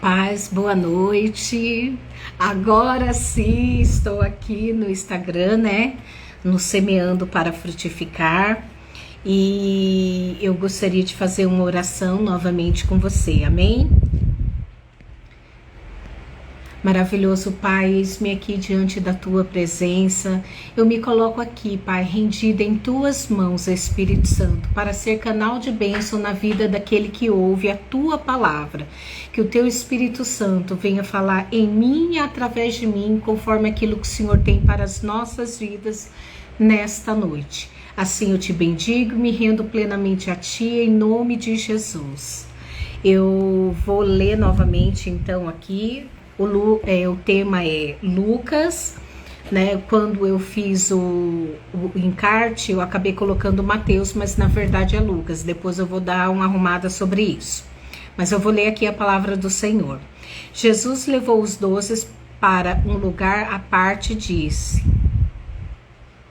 paz, boa noite. Agora sim, estou aqui no Instagram, né? No Semeando para Frutificar. E eu gostaria de fazer uma oração novamente com você, amém? Maravilhoso Pai, eis-me aqui diante da Tua presença. Eu me coloco aqui, Pai, rendida em Tuas mãos, Espírito Santo, para ser canal de bênção na vida daquele que ouve a Tua palavra. Que o Teu Espírito Santo venha falar em mim e através de mim, conforme aquilo que o Senhor tem para as nossas vidas nesta noite. Assim eu te bendigo, me rendo plenamente a Ti, em nome de Jesus. Eu vou ler novamente, então, aqui. O tema é Lucas, né? Quando eu fiz o encarte, eu acabei colocando Mateus, mas na verdade é Lucas. Depois eu vou dar uma arrumada sobre isso. Mas eu vou ler aqui a palavra do Senhor. Jesus levou os 12 para um lugar à parte e disse: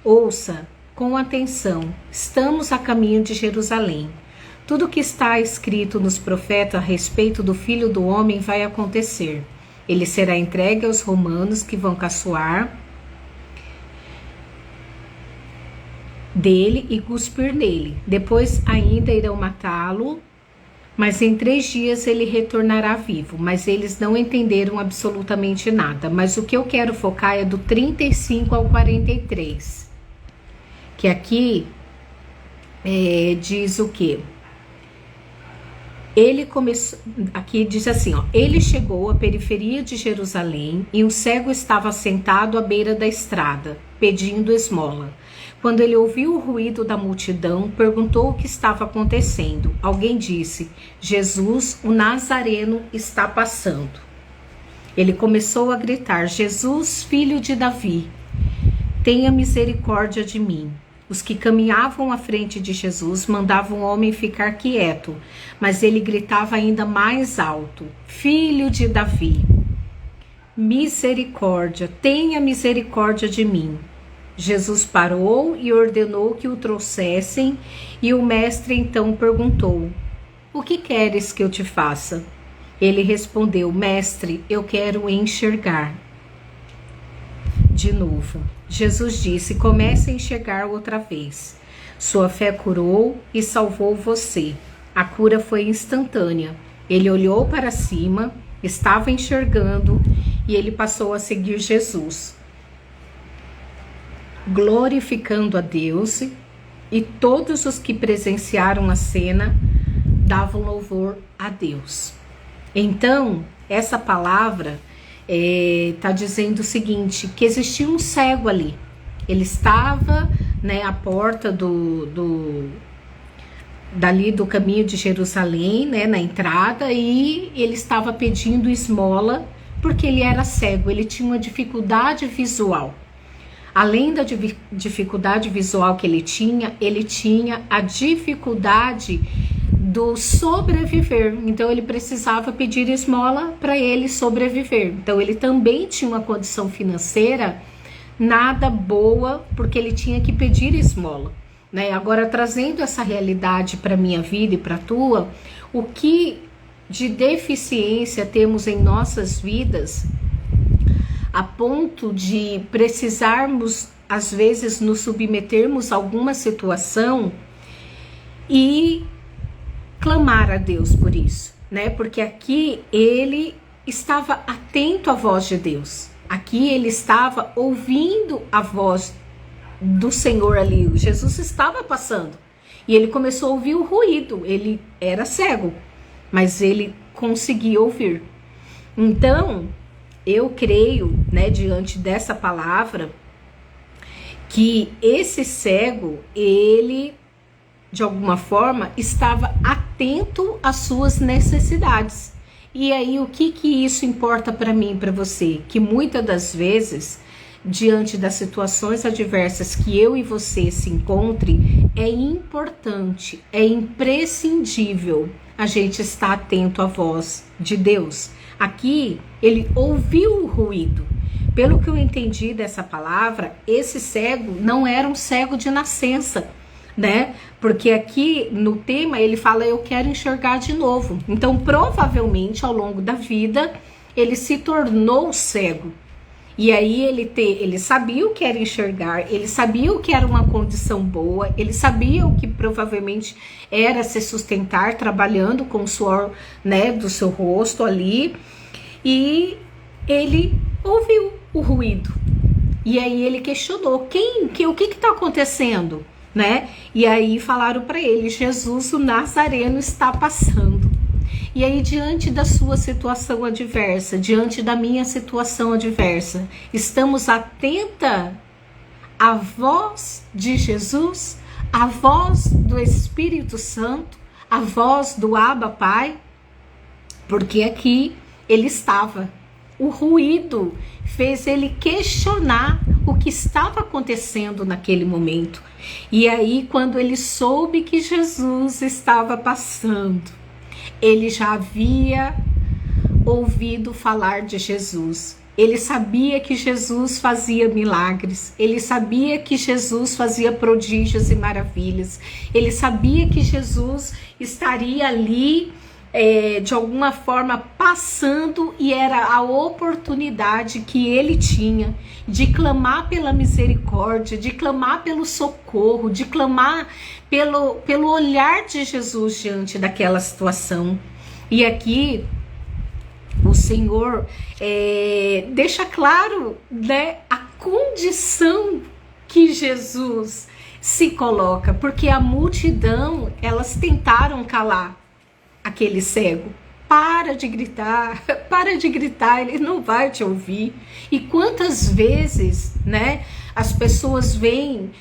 ouça com atenção, estamos a caminho de Jerusalém. Tudo que está escrito nos profetas a respeito do Filho do Homem vai acontecer. Ele será entregue aos romanos que vão caçoar dele e cuspir nele. Depois ainda irão matá-lo, mas em 3 dias ele retornará vivo. Mas eles não entenderam absolutamente nada. Mas o que eu quero focar é do 35 ao 43. Que aqui diz o quê? Ele começou, aqui diz assim, ó, ele chegou à periferia de Jerusalém e um cego estava sentado à beira da estrada, pedindo esmola. Quando ele ouviu o ruído da multidão, perguntou o que estava acontecendo. Alguém disse: Jesus, o Nazareno, está passando. Ele começou a gritar: Jesus, filho de Davi, tenha misericórdia de mim. Os que caminhavam à frente de Jesus mandavam o homem ficar quieto, mas ele gritava ainda mais alto: Filho de Davi, misericórdia, tenha misericórdia de mim. Jesus parou e ordenou que o trouxessem, e o mestre então perguntou: O que queres que eu te faça? Ele respondeu: Mestre, eu quero enxergar. De novo, Jesus disse: comece a enxergar outra vez. Sua fé curou e salvou você. A cura foi instantânea. Ele olhou para cima, estava enxergando e ele passou a seguir Jesus, glorificando a Deus, e todos os que presenciaram a cena davam louvor a Deus. Então, essa palavra está dizendo o seguinte, que existia um cego ali. Ele estava, né, à porta dali do caminho de Jerusalém, né, na entrada, e ele estava pedindo esmola porque ele era cego, ele tinha uma dificuldade visual. Além da dificuldade visual que ele tinha a dificuldade do sobreviver. Então ele precisava pedir esmola para ele sobreviver. Então ele também tinha uma condição financeira nada boa, porque ele tinha que pedir esmola, né? Agora, trazendo essa realidade para minha vida e para a tua, o que de deficiência temos em nossas vidas a ponto de precisarmos às vezes nos submetermos a alguma situação e clamar a Deus por isso, né? Porque aqui ele estava atento à voz de Deus. Aqui ele estava ouvindo a voz do Senhor ali. Jesus estava passando e ele começou a ouvir o ruído. Ele era cego, mas ele conseguia ouvir. Então, eu creio, né, diante dessa palavra, que esse cego, ele de alguma forma estava atento às suas necessidades. E aí o que isso importa para mim e para você? Que muitas das vezes, diante das situações adversas que eu e você se encontre, é importante, é imprescindível a gente estar atento à voz de Deus. Aqui ele ouviu o ruído. Pelo que eu entendi dessa palavra, esse cego não era um cego de nascença. né? Porque aqui no tema ele fala: eu quero enxergar de novo. Então, provavelmente ao longo da vida ele se tornou cego. E aí ele sabia o que era enxergar, ele sabia o que era uma condição boa, ele sabia o que provavelmente era se sustentar trabalhando com o suor, né, do seu rosto ali. E ele ouviu o ruído. E aí ele questionou: o que está acontecendo? Né? E aí falaram para ele: Jesus o Nazareno está passando. E aí, diante da sua situação adversa, diante da minha situação adversa, estamos atenta à voz de Jesus, à voz do Espírito Santo, à voz do Abba Pai? Porque aqui ele estava. O ruído fez ele questionar o que estava acontecendo naquele momento. E aí, quando ele soube que Jesus estava passando, ele já havia ouvido falar de Jesus. Ele sabia que Jesus fazia milagres. Ele sabia que Jesus fazia prodígios e maravilhas. Ele sabia que Jesus estaria ali de alguma forma passando, e era a oportunidade que ele tinha de clamar pela misericórdia, de clamar pelo socorro, de clamar pelo olhar de Jesus diante daquela situação. E aqui o Senhor deixa claro, né, a condição que Jesus se coloca, porque a multidão, elas tentaram calar aquele cego. Para de gritar, ele não vai te ouvir. E quantas vezes, né, as pessoas vêm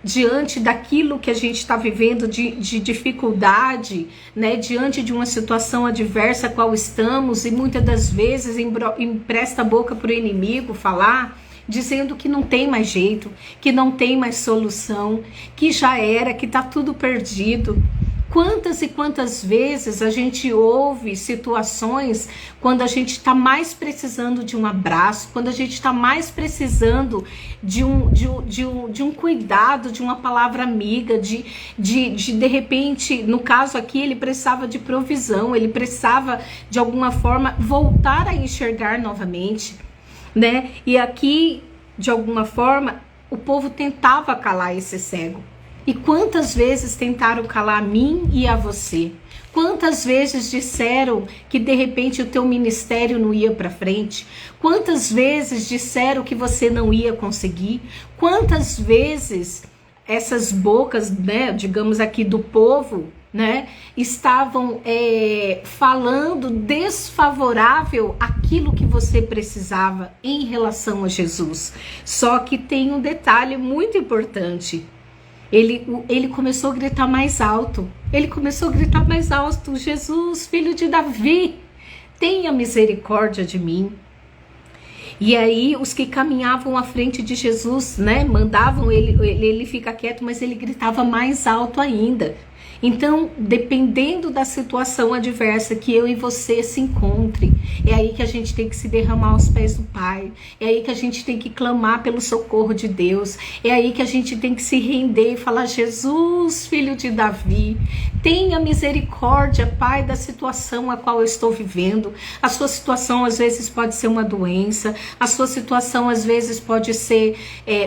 diante daquilo que a gente está vivendo de dificuldade, né, diante de uma situação adversa a qual estamos, e muitas das vezes empresta a boca para o inimigo falar, dizendo que não tem mais jeito, que não tem mais solução, que já era, que está tudo perdido. Quantas e quantas vezes a gente ouve situações quando a gente está mais precisando de um abraço, quando a gente está mais precisando de um cuidado, de uma palavra amiga, de repente, no caso aqui, ele precisava de provisão, ele precisava de alguma forma voltar a enxergar novamente, né? E aqui, de alguma forma, o povo tentava calar esse cego. E quantas vezes tentaram calar a mim e a você? Quantas vezes disseram que de repente o teu ministério não ia para frente? Quantas vezes disseram que você não ia conseguir? Quantas vezes essas bocas, né, digamos aqui do povo, né, estavam falando desfavorável aquilo que você precisava em relação a Jesus? Só que tem um detalhe muito importante. Ele começou a gritar mais alto. Ele começou a gritar mais alto: Jesus, filho de Davi, tenha misericórdia de mim. E aí os que caminhavam à frente de Jesus, né, mandavam ele ficar quieto, mas ele gritava mais alto ainda. Então, dependendo da situação adversa que eu e você se encontre, é aí que a gente tem que se derramar aos pés do Pai, é aí que a gente tem que clamar pelo socorro de Deus, é aí que a gente tem que se render e falar: Jesus, filho de Davi, tenha misericórdia, Pai, da situação a qual eu estou vivendo. A sua situação às vezes pode ser uma doença, a sua situação às vezes pode ser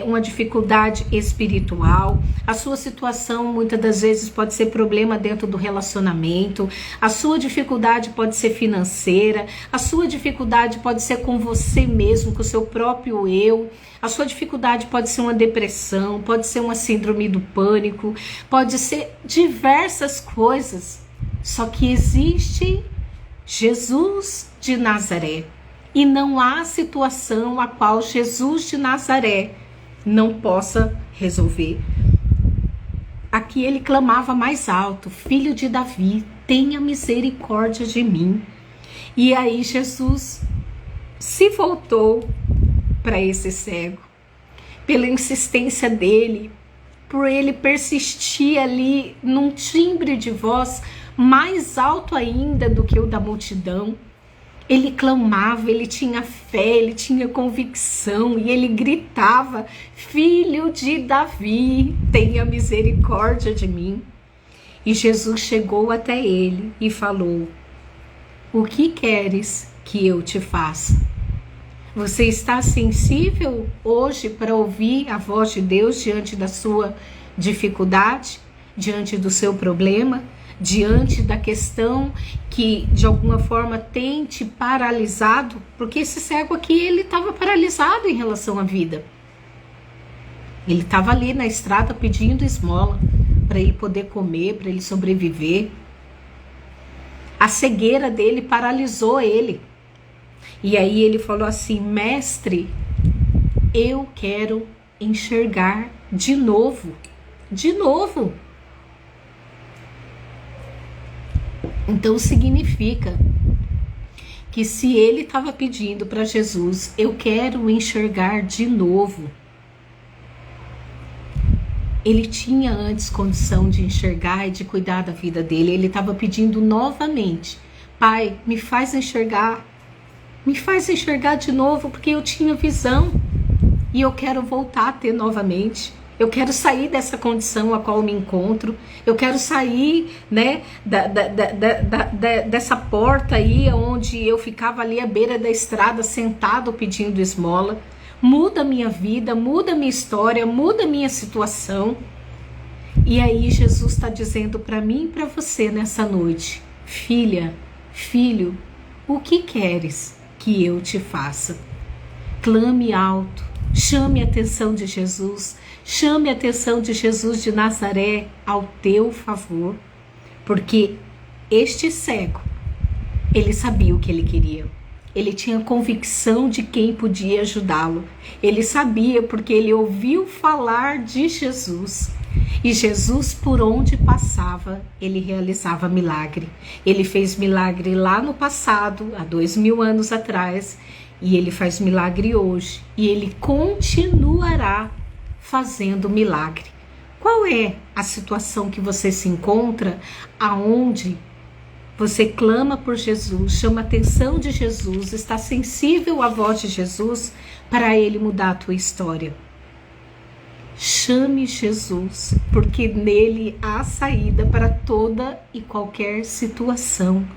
uma dificuldade espiritual, a sua situação muitas das vezes pode ser problema dentro do relacionamento, a sua dificuldade pode ser financeira, a sua dificuldade pode ser com você mesmo, com o seu próprio eu, a sua dificuldade pode ser uma depressão, pode ser uma síndrome do pânico, pode ser diversas coisas. Só que existe Jesus de Nazaré, e não há situação a qual Jesus de Nazaré não possa resolver. Aqui ele clamava mais alto: filho de Davi, tenha misericórdia de mim. E aí Jesus se voltou para esse cego, pela insistência dele, por ele persistir ali num timbre de voz mais alto ainda do que o da multidão. Ele clamava, ele tinha fé, ele tinha convicção e ele gritava: Filho de Davi, tenha misericórdia de mim. E Jesus chegou até ele e falou: O que queres que eu te faça? Você está sensível hoje para ouvir a voz de Deus diante da sua dificuldade, diante do seu problema, diante da questão que de alguma forma tem te paralisado? Porque esse cego aqui, ele estava paralisado em relação à vida. Ele estava ali na estrada pedindo esmola para ele poder comer, para ele sobreviver. A cegueira dele paralisou ele. E aí ele falou assim: Mestre, eu quero enxergar de novo. De novo. Então significa que se ele estava pedindo para Jesus: eu quero enxergar de novo, ele tinha antes condição de enxergar e de cuidar da vida dele. Ele estava pedindo novamente: Pai, me faz enxergar de novo, porque eu tinha visão e eu quero voltar a ter novamente. Eu quero sair dessa condição a qual me encontro. Eu quero sair, né, dessa porta aí onde eu ficava ali à beira da estrada sentado pedindo esmola. Muda minha vida, muda minha história, muda minha situação. E aí Jesus está dizendo para mim e para você nessa noite: Filha, filho, o que queres que eu te faça? Clame alto, chame a atenção de Jesus, chame a atenção de Jesus de Nazaré ao teu favor, porque este cego, ele sabia o que ele queria. Ele tinha convicção de quem podia ajudá-lo. Ele sabia porque ele ouviu falar de Jesus. E Jesus, por onde passava, ele realizava milagre. Ele fez milagre lá no passado, há 2000 anos atrás, e ele faz milagre hoje. E ele continuará fazendo milagre. Qual é a situação que você se encontra, aonde você clama por Jesus, chama a atenção de Jesus, está sensível à voz de Jesus para ele mudar a tua história? Chame Jesus, porque nele há saída para toda e qualquer situação.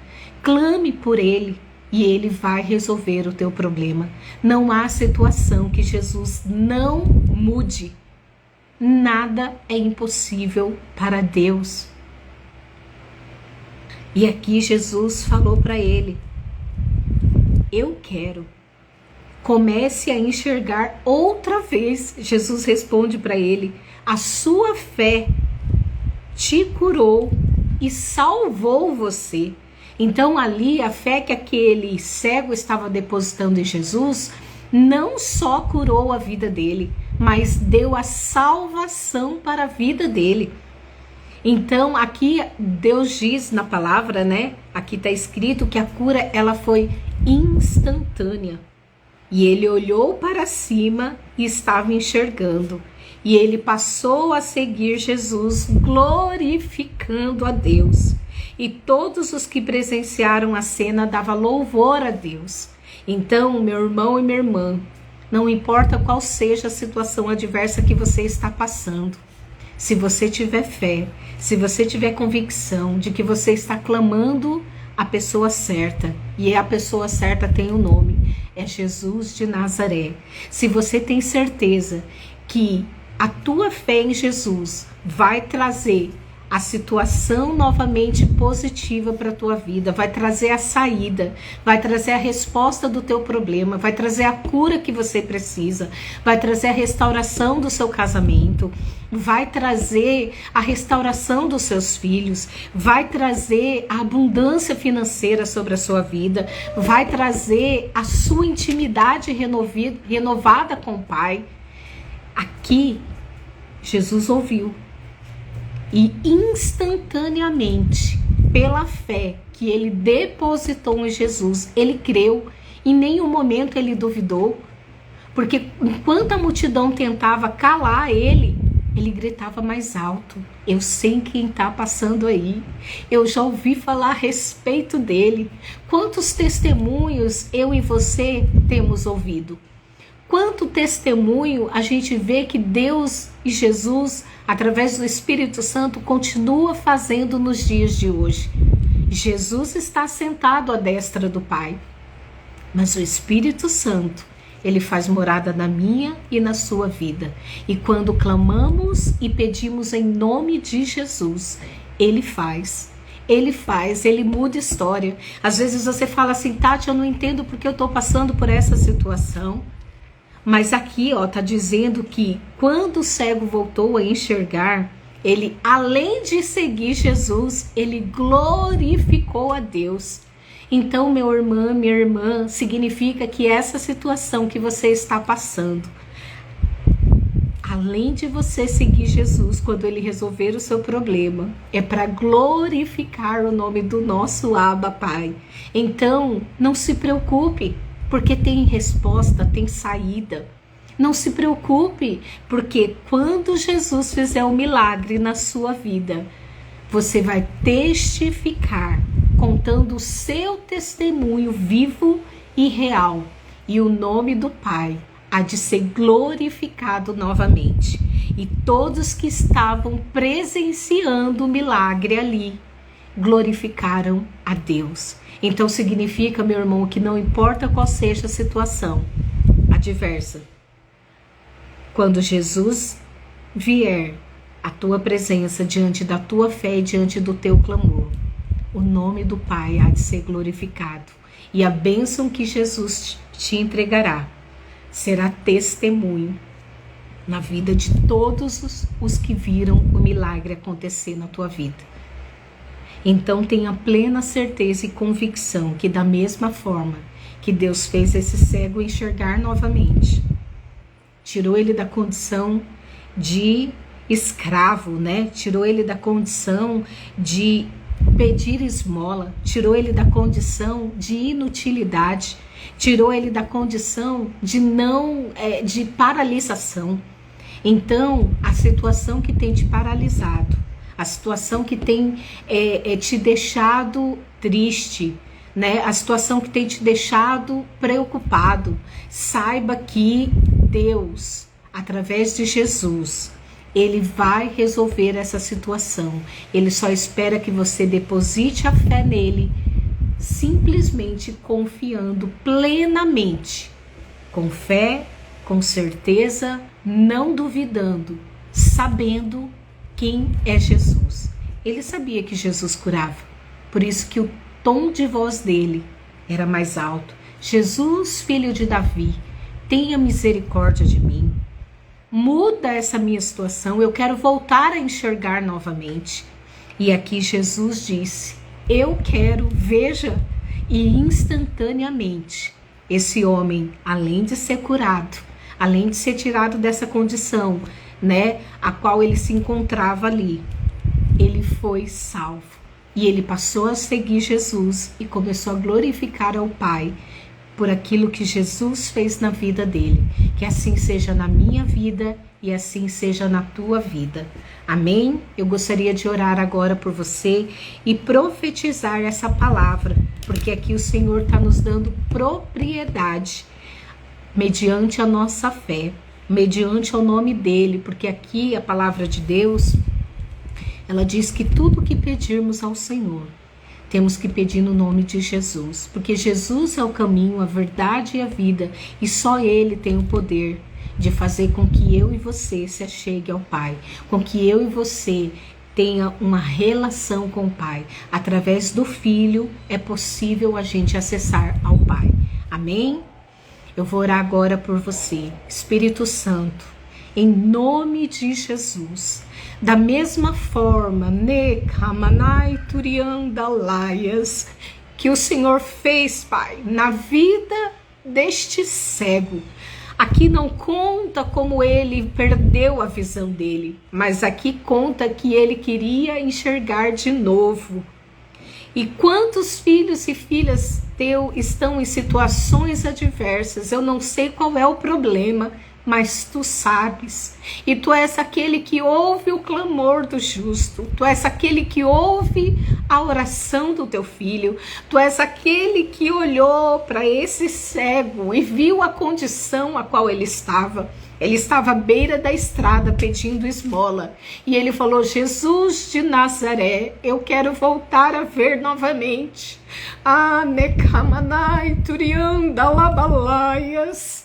Clame por ele e ele vai resolver o teu problema. Não há situação que Jesus não mude. Nada é impossível para Deus. E aqui Jesus falou para ele: eu quero. Comece a enxergar outra vez. Jesus responde para ele: a sua fé te curou e salvou você. Então ali a fé que aquele cego estava depositando em Jesus não só curou a vida dele, mas deu a salvação para a vida dele. Então aqui Deus diz na palavra, né? Aqui está escrito que a cura ela foi instantânea. E ele olhou para cima e estava enxergando. E ele passou a seguir Jesus, glorificando a Deus. E todos os que presenciaram a cena davam louvor a Deus. Então, meu irmão e minha irmã, não importa qual seja a situação adversa que você está passando, se você tiver fé, se você tiver convicção de que você está clamando a pessoa certa, e a pessoa certa tem um nome, é Jesus de Nazaré. Se você tem certeza que a tua fé em Jesus vai trazer a situação novamente positiva para a tua vida, vai trazer a saída, vai trazer a resposta do teu problema, vai trazer a cura que você precisa, vai trazer a restauração do seu casamento, vai trazer a restauração dos seus filhos, vai trazer a abundância financeira sobre a sua vida, vai trazer a sua intimidade renovada com o Pai. Aqui, Jesus ouviu. E instantaneamente, pela fé que ele depositou em Jesus, ele creu. Em nenhum momento ele duvidou. Porque enquanto a multidão tentava calar ele, Ele gritava mais alto: eu sei quem está passando aí, eu já ouvi falar a respeito dele. Quantos testemunhos eu e você temos ouvido? Quanto testemunho a gente vê que Deus e Jesus, através do Espírito Santo, continua fazendo nos dias de hoje. Jesus está sentado à destra do Pai, mas o Espírito Santo, ele faz morada na minha e na sua vida. E quando clamamos e pedimos em nome de Jesus, ele faz. Ele muda história. Às vezes você fala assim: Tati, eu não entendo porque eu estou passando por essa situação. Mas aqui, tá dizendo que quando o cego voltou a enxergar, ele, além de seguir Jesus, ele glorificou a Deus. Então, minha irmã, significa que essa situação que você está passando, além de você seguir Jesus quando ele resolver o seu problema, é para glorificar o nome do nosso Abba Pai. Então, não se preocupe, porque tem resposta, tem saída. Não se preocupe, porque quando Jesus fizer um milagre na sua vida, você vai testificar, contando o seu testemunho vivo e real. E o nome do Pai há de ser glorificado novamente. E todos que estavam presenciando o milagre ali, glorificaram a Deus. Então significa, meu irmão, que não importa qual seja a situação adversa, quando Jesus vier à tua presença, diante da tua fé e diante do teu clamor, o nome do Pai há de ser glorificado. E a bênção que Jesus te entregará será testemunho na vida de todos os que viram o milagre acontecer na tua vida. Então tenha plena certeza e convicção que da mesma forma que Deus fez esse cego enxergar novamente, tirou ele da condição de escravo, né? Tirou ele da condição de pedir esmola, tirou ele da condição de inutilidade, tirou ele da condição de paralisação. Então, a situação que tem te paralisado, a situação que tem te deixado triste, né? A situação que tem te deixado preocupado, saiba que Deus, através de Jesus, ele vai resolver essa situação. Ele só espera que você deposite a fé nele, simplesmente confiando plenamente, com fé, com certeza, não duvidando, sabendo quem é Jesus. Ele sabia que Jesus curava, por isso que o tom de voz dele era mais alto. Jesus, filho de Davi, tenha misericórdia de mim. Muda essa minha situação, eu quero voltar a enxergar novamente. E aqui Jesus disse: eu quero, veja, e instantaneamente esse homem, além de ser curado, além de ser tirado dessa condição, né, a qual ele se encontrava ali, ele foi salvo. E ele passou a seguir Jesus e começou a glorificar ao Pai por aquilo que Jesus fez na vida dele. Que assim seja na minha vida e assim seja na tua vida. Amém? Eu gostaria de orar agora por você e profetizar essa palavra, porque aqui o Senhor está nos dando propriedade mediante a nossa fé, mediante o nome dele, porque aqui a palavra de Deus, ela diz que tudo que pedirmos ao Senhor, temos que pedir no nome de Jesus, porque Jesus é o caminho, a verdade e a vida, e só Ele tem o poder de fazer com que eu e você se achegue ao Pai, com que eu e você tenha uma relação com o Pai. Através do Filho é possível a gente acessar ao Pai. Amém? Eu vou orar agora por você. Espírito Santo, em nome de Jesus, da mesma forma, que o Senhor fez, Pai, na vida deste cego. Aqui não conta como ele perdeu a visão dele, mas aqui conta que ele queria enxergar de novo. E quantos filhos e filhas teu estão em situações adversas? Eu não sei qual é o problema, mas tu sabes, e tu és aquele que ouve o clamor do justo, tu és aquele que ouve a oração do teu filho, tu és aquele que olhou para esse cego e viu a condição a qual ele estava à beira da estrada pedindo esmola, e ele falou: Jesus de Nazaré, eu quero voltar a ver novamente. Ah, Nekamanai Turianda Labalaias.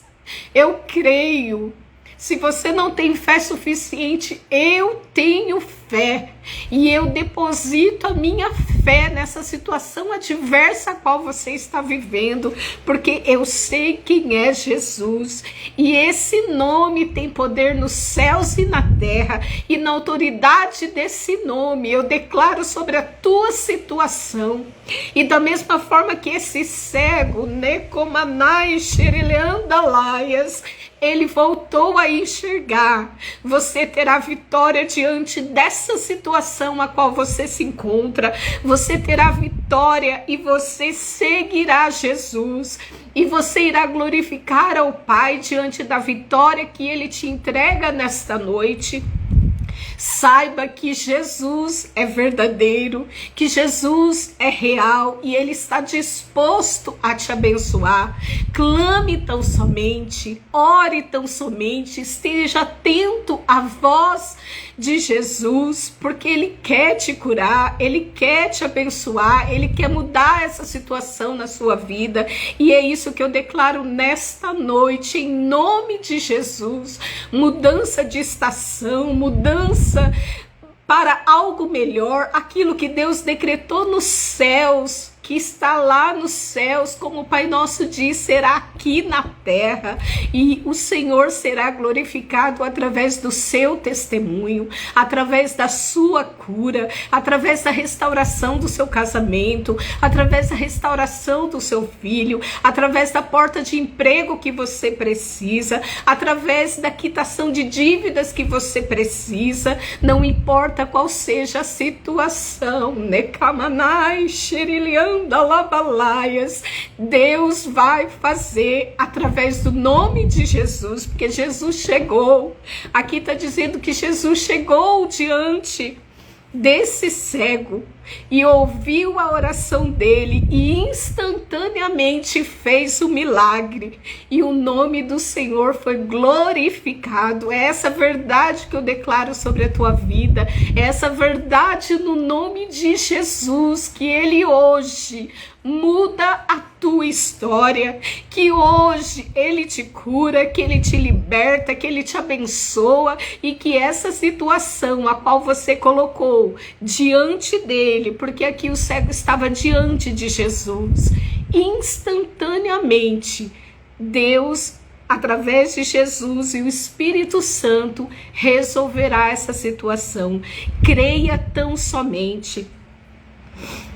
Eu creio. Se você não tem fé suficiente, eu tenho fé. E eu deposito a minha fé nessa situação adversa a qual você está vivendo, porque eu sei quem é Jesus. E esse nome tem poder nos céus e na terra. E na autoridade desse nome, eu declaro sobre a tua situação. E da mesma forma que esse cego, Necomanai Xerileandalaias, ele voltou a enxergar, você terá vitória diante dessa situação a qual você se encontra. Você terá vitória e você seguirá Jesus. E você irá glorificar ao Pai diante da vitória que Ele te entrega nesta noite. Saiba que Jesus é verdadeiro, que Jesus é real e Ele está disposto a te abençoar. Clame tão somente, ore tão somente, esteja atento à voz de Jesus, porque Ele quer te curar, Ele quer te abençoar, Ele quer mudar essa situação na sua vida. E é isso que eu declaro nesta noite, em nome de Jesus. Mudança de estação, mudança para algo melhor, aquilo que Deus decretou nos céus, que está lá nos céus, como o Pai Nosso diz, será aqui na terra, e o Senhor será glorificado através do seu testemunho, através da sua cura, através da restauração do seu casamento, através da restauração do seu filho, através da porta de emprego que você precisa, através da quitação de dívidas que você precisa, não importa qual seja a situação, Nekamanai Xerilian Labalaias, Deus vai fazer através do nome de Jesus, porque Jesus chegou. Aqui está dizendo que Jesus chegou diante desse cego e ouviu a oração dele e instantaneamente fez o milagre, e o nome do Senhor foi glorificado. É essa verdade que eu declaro sobre a tua vida, é essa verdade no nome de Jesus, que Ele hoje muda a tua história, que hoje Ele te cura, que Ele te liberta, que Ele te abençoa, e que essa situação a qual você colocou diante dele, porque aqui o cego estava diante de Jesus, instantaneamente Deus, através de Jesus e o Espírito Santo, resolverá essa situação. Creia tão somente.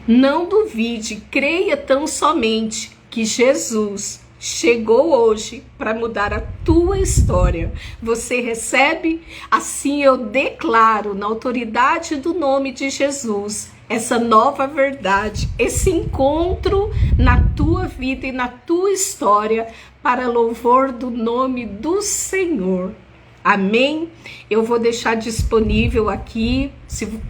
Não duvide, creia tão somente que Jesus chegou hoje para mudar a tua história. Você recebe? Assim eu declaro, na autoridade do nome de Jesus, essa nova verdade, esse encontro na tua vida e na tua história, para louvor do nome do Senhor. Amém? Eu vou deixar disponível aqui,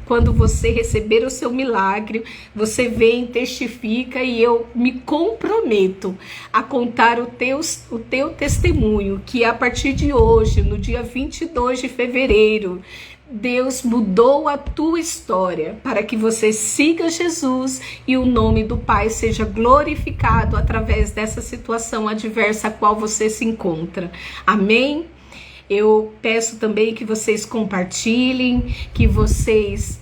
quando você receber o seu milagre, você vem, testifica, e eu me comprometo a contar o teu testemunho, que a partir de hoje, no dia 22 de fevereiro, Deus mudou a tua história para que você siga Jesus e o nome do Pai seja glorificado através dessa situação adversa a qual você se encontra. Amém? Eu peço também que vocês compartilhem, que vocês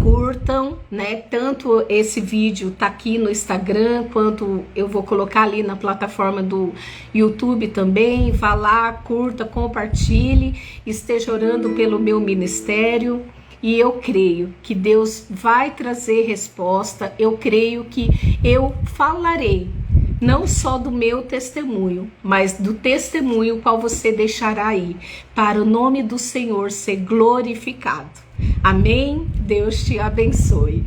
curtam, né? Tanto esse vídeo tá aqui no Instagram, quanto eu vou colocar ali na plataforma do YouTube também. Vá lá, curta, compartilhe, esteja orando pelo meu ministério. E eu creio que Deus vai trazer resposta. Eu creio que eu falarei não só do meu testemunho, mas do testemunho qual você deixará aí, para o nome do Senhor ser glorificado. Amém? Deus te abençoe.